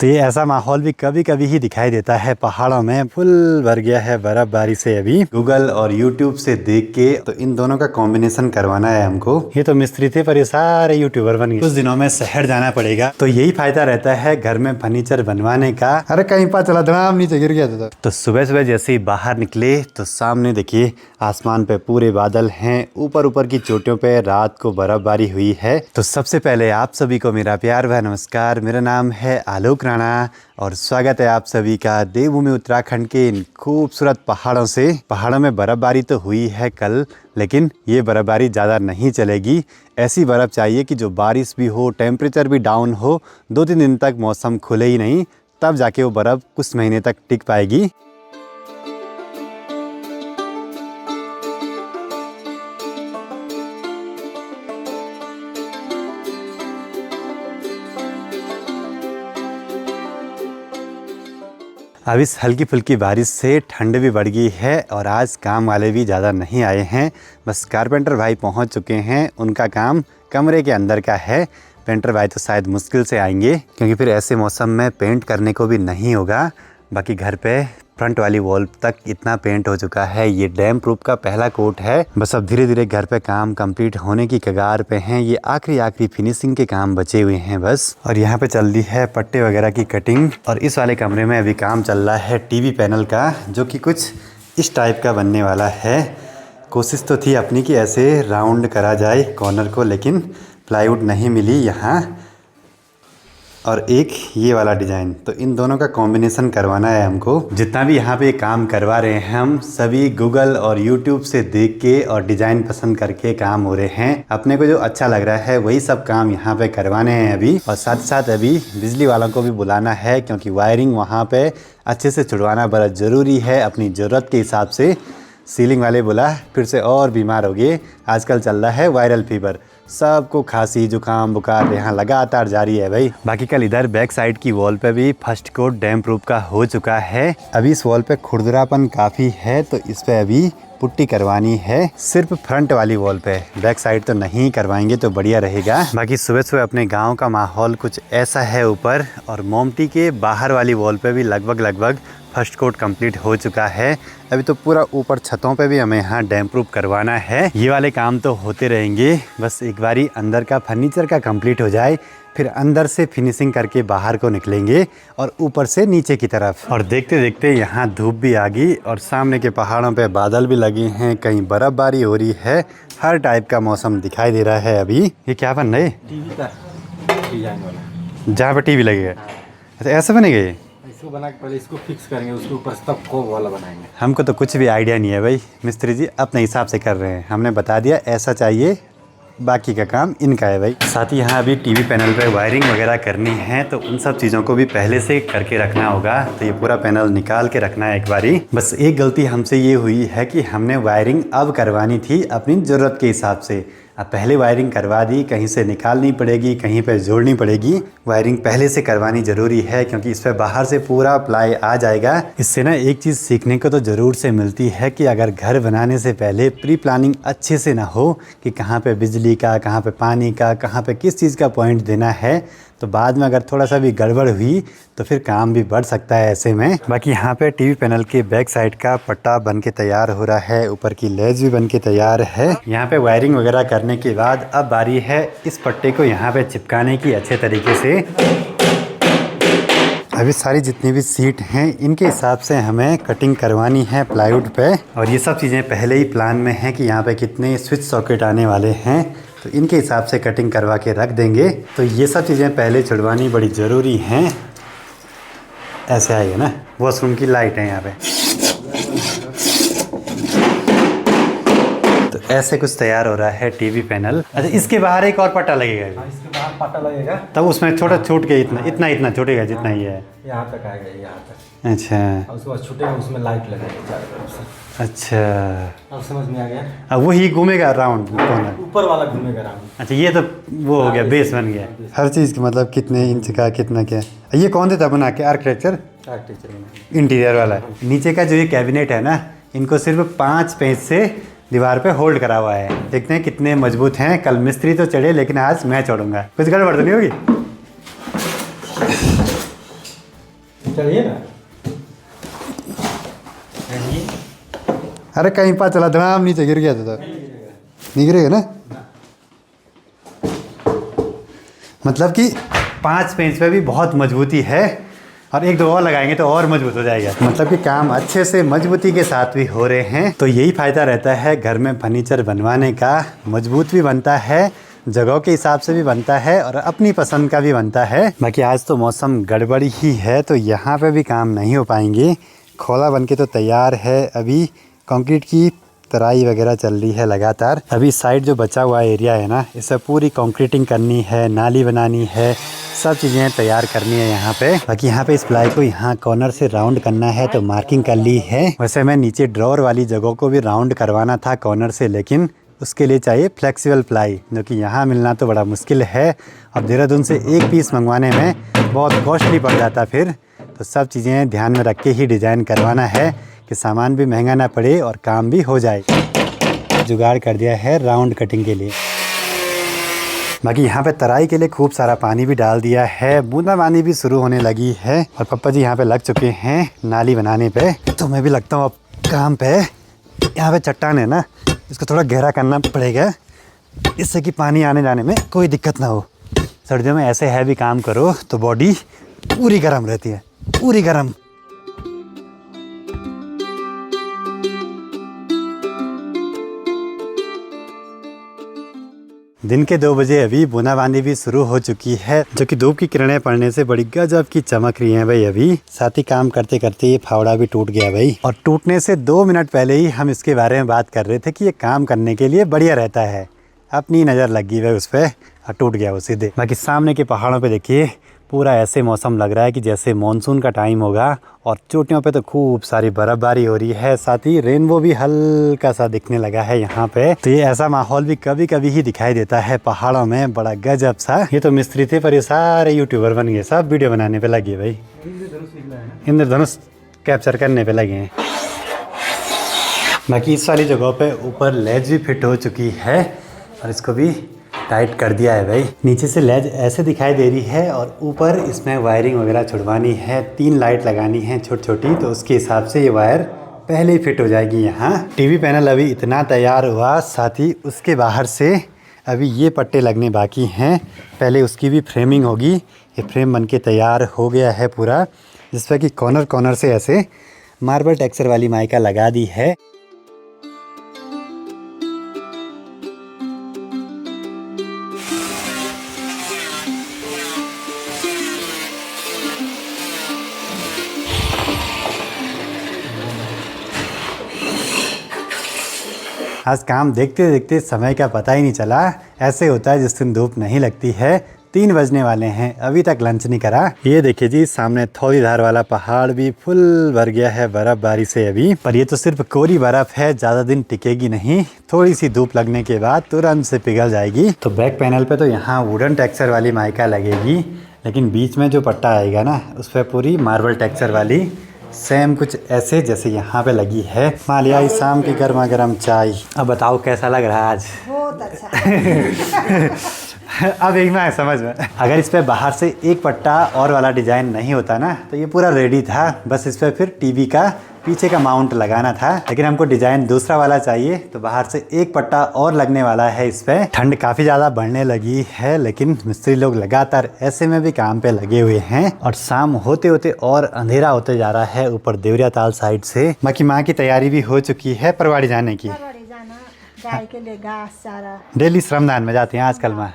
तो ये ऐसा माहौल भी कभी कभी ही दिखाई देता है पहाड़ों में। फुल भर गया है बर्फबारी से। अभी गूगल और यूट्यूब से देख के तो इन दोनों का कॉम्बिनेशन करवाना है हमको। ये तो मिस्त्री थे पर ये सारे यूट्यूबर बन गए। कुछ दिनों में शहर जाना पड़ेगा, तो यही फायदा रहता है घर में फर्नीचर बनवाने का। अरे कहीं पा चला धड़ाम नीचे गिर गया था। तो सुबह सुबह जैसे ही बाहर निकले तो सामने देखिए आसमान पे पूरे बादल हैं, ऊपर ऊपर की चोटियों पे रात को बर्फबारी हुई है। तो सबसे पहले आप सभी को मेरा प्यार व नमस्कार। मेरा नाम है आलोक राणा और स्वागत है आप सभी का देवभूमि उत्तराखंड के इन खूबसूरत पहाड़ों से। पहाड़ों में बर्फबारी तो हुई है कल, लेकिन ये बर्फबारी ज़्यादा नहीं चलेगी। ऐसी बर्फ़ चाहिए कि जो बारिश भी हो, टेम्परेचर भी डाउन हो, 2-3 दिन तक मौसम खुले ही नहीं, तब जाके वो बर्फ़ कुछ महीने तक टिक पाएगी। अब इस हल्की फुल्की बारिश से ठंड भी बढ़ गई है और आज काम वाले भी ज़्यादा नहीं आए हैं। बस कारपेंटर भाई पहुंच चुके हैं। उनका काम कमरे के अंदर का है। पेंटर भाई तो शायद मुश्किल से आएंगे, क्योंकि फिर ऐसे मौसम में पेंट करने को भी नहीं होगा। बाकी घर पे फ्रंट वाली वॉल तक इतना पेंट हो चुका है। ये डैम प्रूफ का पहला कोट है। बस अब धीरे धीरे घर पे काम कंप्लीट होने की कगार पे हैं। ये आखिरी फिनिशिंग के काम बचे हुए हैं बस। और यहाँ पे चल रही है पट्टे वगैरह की कटिंग। और इस वाले कमरे में अभी काम चल रहा है टीवी पैनल का, जो कि कुछ इस टाइप का बनने वाला है। कोशिश तो थी अपनी कि ऐसे राउंड करा जाए कॉर्नर को, लेकिन प्लाईवुड नहीं मिली यहाँ। और एक ये वाला डिज़ाइन, तो इन दोनों का कॉम्बिनेशन करवाना है हमको। जितना भी यहाँ पे काम करवा रहे हैं हम सभी गूगल और यूट्यूब से देख के और डिज़ाइन पसंद करके काम हो रहे हैं। अपने को जो अच्छा लग रहा है वही सब काम यहाँ पे करवाने हैं अभी। और साथ साथ अभी बिजली वालों को भी बुलाना है, क्योंकि वायरिंग वहाँ पे अच्छे से छुड़वाना बहुत ज़रूरी है अपनी ज़रूरत के हिसाब से। सीलिंग वाले बोला फिर से और बीमार हो गए। आजकल चल रहा है वायरल फीवर, सबको खांसी जुकाम बुखार यहाँ लगातार जारी है भाई। बाकी कल इधर बैक साइड की वॉल पे भी फर्स्ट कोट डैम प्रूफ का हो चुका है। अभी इस वॉल पे खुरदरापन काफ़ी है, तो इस पे अभी पुट्टी करवानी है, सिर्फ फ्रंट वाली वॉल पे। बैक साइड तो नहीं करवाएंगे तो बढ़िया रहेगा। बाकी सुबह सुबह अपने गांव का माहौल कुछ ऐसा है ऊपर। और मोमटी के बाहर वाली वॉल पे भी लगभग फर्स्ट कोट कंप्लीट हो चुका है। अभी तो पूरा ऊपर छतों पे भी हमें यहाँ डैम प्रूफ करवाना है। ये वाले काम तो होते रहेंगे, बस एक बारी अंदर का फर्नीचर का कंप्लीट हो जाए, फिर अंदर से फिनिशिंग करके बाहर को निकलेंगे और ऊपर से नीचे की तरफ। और देखते देखते यहाँ धूप भी आ गई और सामने के पहाड़ों पे बादल भी लगे हैं, कहीं बर्फबारी हो रही है। हर टाइप का मौसम दिखाई दे रहा है अभी। ये क्या बन रहा है? टीवी का डिजाइन वाला, जहाँ पे टीवी लगेगा। अच्छा ऐसा बनेगा ये? इसको बना के पहले इसको फिक्स करेंगे, उसके ऊपर तब कोब वाला बनाएंगे। हमको तो कुछ भी आइडिया नहीं है भाई। मिस्त्री जी अपने हिसाब से कर रहे हैं। हमने बता दिया ऐसा चाहिए, बाकी का काम इनका है भाई। साथ ही यहाँ अभी टीवी पैनल पे वायरिंग वगैरह करनी है, तो उन सब चीज़ों को भी पहले से करके रखना होगा। तो ये पूरा पैनल निकाल के रखना है एक बारी। बस एक गलती हमसे ये हुई है कि हमने वायरिंग अब करवानी थी अपनी ज़रूरत के हिसाब से। अब पहले वायरिंग करवा दी, कहीं से निकालनी पड़ेगी, कहीं पे जोड़नी पड़ेगी। वायरिंग पहले से करवानी ज़रूरी है, क्योंकि इस पर बाहर से पूरा प्लाई आ जाएगा। इससे ना एक चीज़ सीखने को तो ज़रूर से मिलती है कि अगर घर बनाने से पहले प्री प्लानिंग अच्छे से ना हो कि कहाँ पे बिजली का, कहाँ पे पानी का, कहाँ पे किस चीज़ का पॉइंट देना है, तो बाद में अगर थोड़ा सा भी गड़बड़ हुई तो फिर काम भी बढ़ सकता है ऐसे में। बाकी यहाँ पे टीवी पैनल के बैक साइड का पट्टा बन के तैयार हो रहा है, ऊपर की लेज भी बन के तैयार है। यहाँ पे वायरिंग वगैरह करने के बाद अब बारी है इस पट्टे को यहाँ पे चिपकाने की अच्छे तरीके से। अभी सारी जितनी भी सीट हैं इनके हिसाब से हमें कटिंग करवानी है प्लाईवुड पे। और ये सब चीज़ें पहले ही प्लान में है कि यहाँ पे कितने स्विच सॉकेट आने वाले हैं, तो इनके हिसाब से कटिंग करवा के रख देंगे। तो ये सब चीज़ें पहले छुड़वानी बड़ी ज़रूरी हैं। ऐसे आएगा ना, वॉशरूम की लाइट है यहाँ पे। तो ऐसे कुछ तैयार हो रहा है टीवी पैनल। अच्छा इसके बाहर एक और पट्टा लगेगा? इसके बाहर पट्टा लगेगा, तब उसमें छोटा छूट के इतना छूटेगा जितना ही है। यहाँ तक आएगा, यहाँ तक। अच्छा, और उसके बाद छूटेगा, उसमें लाइट लगेगी चारों तरफ से। अच्छा अब समझ में आ गया। अब वही घूमेगा राउंड कॉर्नर, ऊपर वाला घूमेगा राउंड। अच्छा ये तो वो हो गया, बेस बन गया। हर चीज़ की मतलब कितने इंच का कितना क्या। ये कौन देता बना के? आर्किटेक्चर इंटीरियर वाला। नीचे का जो ये कैबिनेट है ना, इनको सिर्फ 5 पेंच से दीवार पे होल्ड करा हुआ है। देखते हैं कितने मजबूत हैं। कल मिस्त्री तो चढ़े, लेकिन आज मैं चढ़ूंगा। कुछ गड़बड़ तो नहीं होगी? चलिए ना। अरे कहीं पा चला धड़ाम नीचे गिर गया था, नहीं गिरेगा ना। मतलब कि 5 पेंच पे भी बहुत मजबूती है और 1-2 और लगाएंगे तो और मजबूत हो जाएगा। मतलब कि काम अच्छे से मजबूती के साथ भी हो रहे हैं। तो यही फ़ायदा रहता है घर में फर्नीचर बनवाने का, मजबूत भी बनता है, जगहों के हिसाब से भी बनता है और अपनी पसंद का भी बनता है। बाकी आज तो मौसम गड़बड़ी ही है तो यहाँ पे भी काम नहीं हो पाएंगे। खोला बन के तो तैयार है, अभी कंक्रीट की तराई वगैरह चल रही है लगातार। अभी साइड जो बचा हुआ एरिया है ना, इसे पूरी कंक्रीटिंग करनी है, नाली बनानी है, सब चीज़ें तैयार करनी है यहाँ पे। बाकी यहाँ पे इस प्लाई को यहाँ कॉर्नर से राउंड करना है तो मार्किंग कर ली है। वैसे मैं नीचे ड्रॉर वाली जगहों को भी राउंड करवाना था कॉर्नर से, लेकिन उसके लिए चाहिए फ्लेक्सिबल प्लाई, जो कि यहाँ मिलना तो बड़ा मुश्किल है और देहरादून से एक पीस मंगवाने में बहुत कॉस्टली पड़ जाता फिर। तो सब चीज़ें ध्यान में रख के ही डिज़ाइन करवाना है कि सामान भी महंगा ना पड़े और काम भी हो जाए। जुगाड़ कर दिया है राउंड कटिंग के लिए। बाकी यहाँ पे तराई के लिए खूब सारा पानी भी डाल दिया है, बूंदाबांदी भी शुरू होने लगी है और पप्पा जी यहाँ पे लग चुके हैं नाली बनाने पे। तो मैं भी लगता हूँ अब काम पे। यहाँ पे चट्टान है ना, इसको थोड़ा गहरा करना पड़ेगा, इससे कि पानी आने जाने में कोई दिक्कत ना हो। सर्दियों में ऐसे हैवी काम करो तो बॉडी पूरी गर्म रहती है, पूरी गर्म। दिन के 2 बजे अभी बूंदाबांदी भी शुरू हो चुकी है, जो कि धूप की किरणें पड़ने से बड़ी गजब की चमक रही हैं भाई। अभी साथ ही काम करते करते ये फावड़ा भी टूट गया भाई, और टूटने से 2 मिनट पहले ही हम इसके बारे में बात कर रहे थे कि ये काम करने के लिए बढ़िया रहता है। अपनी नज़र लग गई भाई उस पर और टूट गया वो सीधे। बाकी सामने के पहाड़ों पे देखिए पूरा ऐसे मौसम लग रहा है कि जैसे मॉनसून का टाइम होगा, और चोटियों पे तो खूब सारी बर्फ़बारी हो रही है, साथ ही रेनबो भी हल्का सा दिखने लगा है यहाँ पे। तो ये ऐसा माहौल भी कभी कभी ही दिखाई देता है पहाड़ों में, बड़ा गजब सा। ये तो मिस्त्री थे पर ये सारे यूट्यूबर बन गए, सब वीडियो बनाने पे लगे भाई, इंद्रधनुष कैप्चर करने पे लगे हैं। बाकी इस वाली जगहों पे ऊपर लेज भी फिट हो चुकी है और इसको भी टाइट कर दिया है भाई। नीचे से लेज ऐसे दिखाई दे रही है और ऊपर इसमें वायरिंग वगैरह छुड़वानी है, 3 लाइट लगानी है छोटी छोटी, तो उसके हिसाब से ये वायर पहले ही फिट हो जाएगी यहाँ। टीवी पैनल अभी इतना तैयार हुआ, साथ ही उसके बाहर से अभी ये पट्टे लगने बाकी हैं, पहले उसकी भी फ्रेमिंग होगी। ये फ्रेम बन के तैयार हो गया है पूरा, जिस पर कि कॉर्नर कॉर्नर से ऐसे मार्बल टेक्सचर वाली माइका लगा दी है। आज काम देखते देखते समय का पता ही नहीं चला। ऐसे होता है जिस दिन धूप नहीं लगती है। 3 बजने वाले हैं, अभी तक लंच नहीं करा। ये देखिए जी सामने थौलीधार वाला पहाड़ भी फुल भर गया है बर्फबारी से अभी, पर ये तो सिर्फ कोरी बर्फ है, ज़्यादा दिन टिकेगी नहीं, थोड़ी सी धूप लगने के बाद तुरंत से पिघल जाएगी। तो बैक पैनल पे तो यहाँ वुडन टेक्सचर वाली माइका लगेगी, लेकिन बीच में जो पट्टा आएगा ना उस पर पूरी मार्बल टेक्सचर वाली, सेम कुछ ऐसे जैसे यहाँ पे लगी है। मालिया इस शाम की गर्मा गर्म चाय। अब बताओ कैसा लग रहा है आज? बहुत अच्छा। अब एक ना है समझ में, अगर इस पे बाहर से एक पट्टा और वाला डिज़ाइन नहीं होता ना तो ये पूरा रेडी था, बस इस पे फिर टीवी का पीछे का माउंट लगाना था, लेकिन हमको डिज़ाइन दूसरा वाला चाहिए तो बाहर से एक पट्टा और लगने वाला है इस पे। ठंड काफ़ी ज़्यादा बढ़ने लगी है, लेकिन मिस्त्री लोग लगातार ऐसे में भी काम पे लगे हुए हैं और शाम होते होते और अंधेरा होते जा रहा है ऊपर देवरिया ताल साइड से। बाकी माँ की तैयारी भी हो चुकी है परवाड़ी जाने की। गाय के लिए घास चारा डेली श्रमदान में जाती हैं आजकल माँ?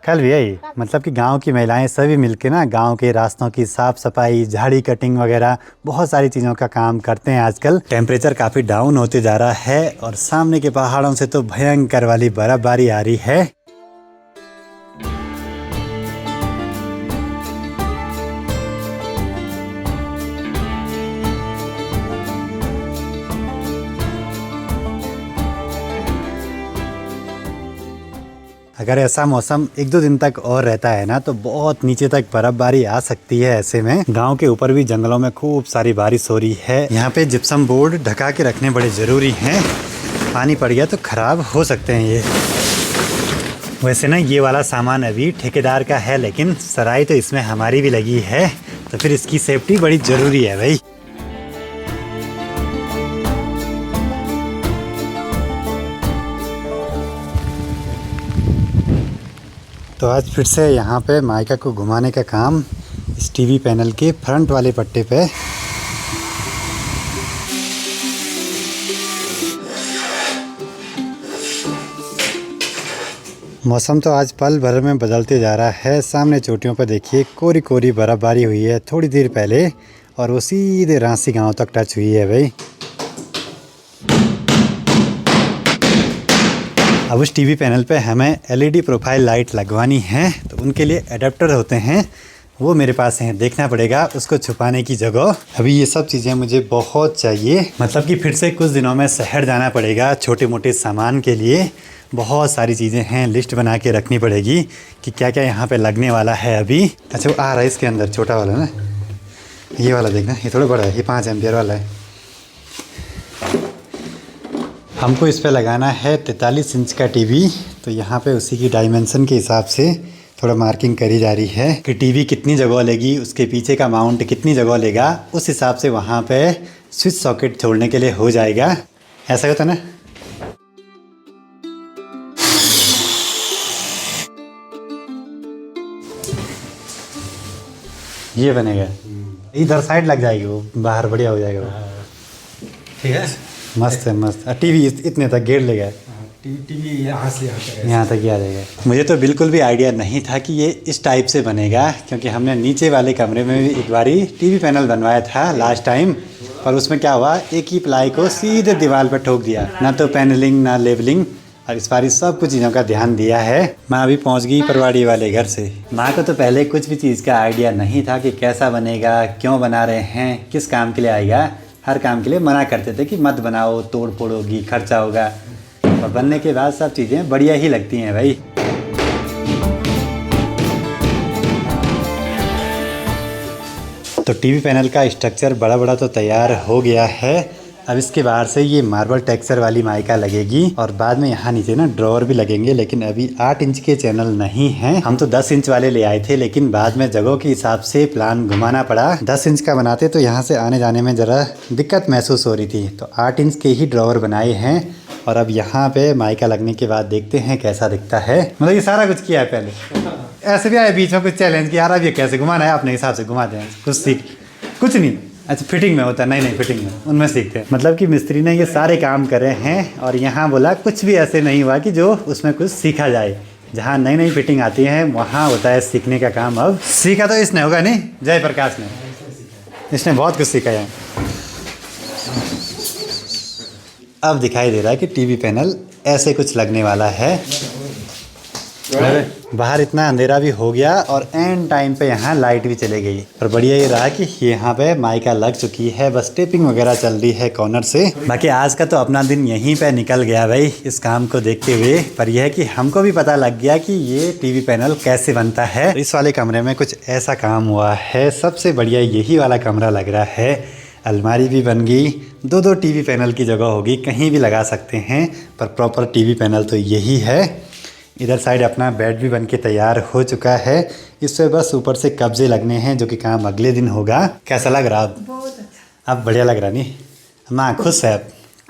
कल भी है। मतलब कि गांव की महिलाएं सभी मिलके ना गांव के रास्तों की साफ सफाई, झाड़ी कटिंग वगैरह बहुत सारी चीज़ों का काम करते हैं आजकल। टेम्परेचर काफ़ी डाउन होते जा रहा है और सामने के पहाड़ों से तो भयंकर वाली बर्फबारी आ रही है। अगर ऐसा मौसम 1-2 दिन तक और रहता है ना तो बहुत नीचे तक बर्फबारी आ सकती है। ऐसे में गांव के ऊपर भी जंगलों में खूब सारी बारिश हो रही है। यहाँ पे जिप्सम बोर्ड ढका के रखने बड़े ज़रूरी हैं, पानी पड़ गया तो ख़राब हो सकते हैं ये। वैसे ना ये वाला सामान अभी ठेकेदार का है, लेकिन सराई तो इसमें हमारी भी लगी है तो फिर इसकी सेफ्टी बड़ी ज़रूरी है भाई। तो आज फिर से यहाँ पे माइका को घुमाने का काम इस टीवी पैनल के फ्रंट वाले पट्टे पे। मौसम तो आज पल भर में बदलते जा रहा है। सामने चोटियों पर देखिए कोरी कोरी बर्फबारी हुई है थोड़ी देर पहले और वो सीधे रांसी गांव तक टच हुई है भाई। अब उस टीवी पैनल पे हमें एलईडी प्रोफाइल लाइट लगवानी है, तो उनके लिए एडाप्टर होते हैं, वो मेरे पास हैं। देखना पड़ेगा उसको छुपाने की जगह। अभी ये सब चीज़ें मुझे बहुत चाहिए, मतलब कि फिर से कुछ दिनों में शहर जाना पड़ेगा छोटे मोटे सामान के लिए। बहुत सारी चीज़ें हैं, लिस्ट बना के रखनी पड़ेगी कि क्या क्या यहाँ पे लगने वाला है अभी। अच्छा वो आ रहा है इसके अंदर छोटा वाला ना, ये वाला देखना, ये थोड़ा बड़ा है, ये 5 एम्पियर वाला है। हमको इस पे लगाना है 43 इंच का टीवी, तो यहाँ पे उसी की डायमेंशन के हिसाब से थोड़ा मार्किंग करी जा रही है कि टीवी कितनी जगह लेगी, उसके पीछे का माउंट कितनी जगह लेगा, उस हिसाब से वहाँ पे स्विच सॉकेट छोड़ने के लिए हो जाएगा। ऐसा होता ना। ये बनेगा, इधर साइड लग जाएगी, वो बाहर बढ़िया हो जाएगा वो। ठीक है, मस्त है मस्त। टीवी इतने तक घेर लेगा, टीवी यहाँ से यहाँ तक ही आ जाएगा। मुझे तो बिल्कुल भी आइडिया नहीं था कि ये इस टाइप से बनेगा, क्योंकि हमने नीचे वाले कमरे में भी एक बारी टीवी पैनल बनवाया था लास्ट टाइम, पर उसमें क्या हुआ, एक ही प्लाई को सीधे दीवार पर ठोक दिया, ना तो पैनलिंग ना लेबलिंग। और इस बार सब कुछ चीज़ों का ध्यान दिया है। माँ अभी पहुँच गई परवाड़ी वाले घर से। माँ को तो पहले कुछ भी चीज़ का आइडिया नहीं था कि कैसा बनेगा, क्यों बना रहे हैं, किस काम के लिए आएगा। हर काम के लिए मना करते थे कि मत बनाओ, तोड़ फोड़ होगी, खर्चा होगा। और बनने के बाद सब चीज़ें बढ़िया ही लगती हैं भाई। तो टीवी पैनल का स्ट्रक्चर बड़ा बड़ा तो तैयार हो गया है। अब इसके बाहर से ये मार्बल टेक्सचर वाली माइका लगेगी और बाद में यहाँ नीचे ना ड्रॉअर भी लगेंगे, लेकिन अभी 8 इंच के चैनल नहीं हैं। हम तो 10 इंच वाले ले आए थे, लेकिन बाद में जगह के हिसाब से प्लान घुमाना पड़ा। 10 इंच का बनाते तो यहाँ से आने जाने में ज़रा दिक्कत महसूस हो रही थी, तो 8 इंच के ही ड्रॉअर बनाए हैं। और अब यहाँ पे माइका लगने के बाद देखते हैं कैसा दिखता है। मतलब ये सारा कुछ किया है पहले, ऐसे भी आए बीच में कुछ चैलेंज किया, यार अब ये कैसे घुमाना है, अपने हिसाब से घुमा दें, कुछ सीख। कुछ नहीं, अच्छा फिटिंग में होता है, नहीं फिटिंग में, उनमें सीखते हैं। मतलब कि मिस्त्री ने ये सारे काम करे हैं और यहाँ बोला कुछ भी ऐसे नहीं हुआ कि जो उसमें कुछ सीखा जाए। जहाँ नई नई फिटिंग आती है वहाँ होता है सीखने का काम। अब सीखा तो इसने होगा नहीं, जयप्रकाश ने, इसने बहुत कुछ सीखा है। अब दिखाई दे रहा है कि टीवी पैनल ऐसे कुछ लगने वाला है। बाहर इतना अंधेरा भी हो गया और एंड टाइम पे यहाँ लाइट भी चली गई। और बढ़िया ये रहा कि यहाँ पे माइका लग चुकी है, बस टेपिंग वगैरह चल रही है कॉर्नर से। बाकी आज का तो अपना दिन यहीं पे निकल गया भाई इस काम को देखते हुए। पर यह है कि हमको भी पता लग गया कि ये टीवी पैनल कैसे बनता है। इस वाले कमरे में कुछ ऐसा काम हुआ है। सबसे बढ़िया यही वाला कमरा लग रहा है। अलमारी भी बन गई, 2 टीवी पैनल की जगह होगी, कहीं भी लगा सकते हैं, पर प्रॉपर टीवी पैनल तो यही है। इधर साइड अपना बेड भी बनके तैयार हो चुका है। इस पे बस ऊपर से कब्जे लगने हैं, जो कि काम अगले दिन होगा। कैसा लग रहा अब? बहुत अच्छा। अब बढ़िया लग रहा नहीं? माँ खुश है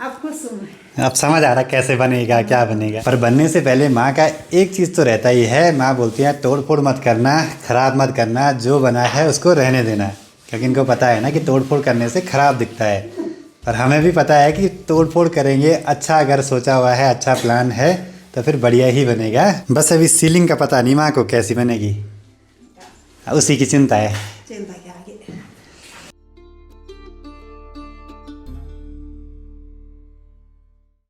आप खुश हूँ। अब समझ आ रहा कैसे बनेगा, क्या बनेगा। पर बनने से पहले माँ का एक चीज़ तो रहता ही है, माँ बोलती है तोड़ फोड़ मत करना, ख़राब मत करना, जो बना है उसको रहने देना। क्योंकि इनको पता है ना कि तोड़ फोड़ करने से ख़राब दिखता है। पर हमें भी पता है कि तोड़ फोड़ करेंगे, अच्छा अगर सोचा हुआ है, अच्छा प्लान है, तो फिर बढ़िया ही बनेगा। बस अभी सीलिंग का पता नहीं माँ को कैसी बनेगी, उसी की चिंता है। चिंता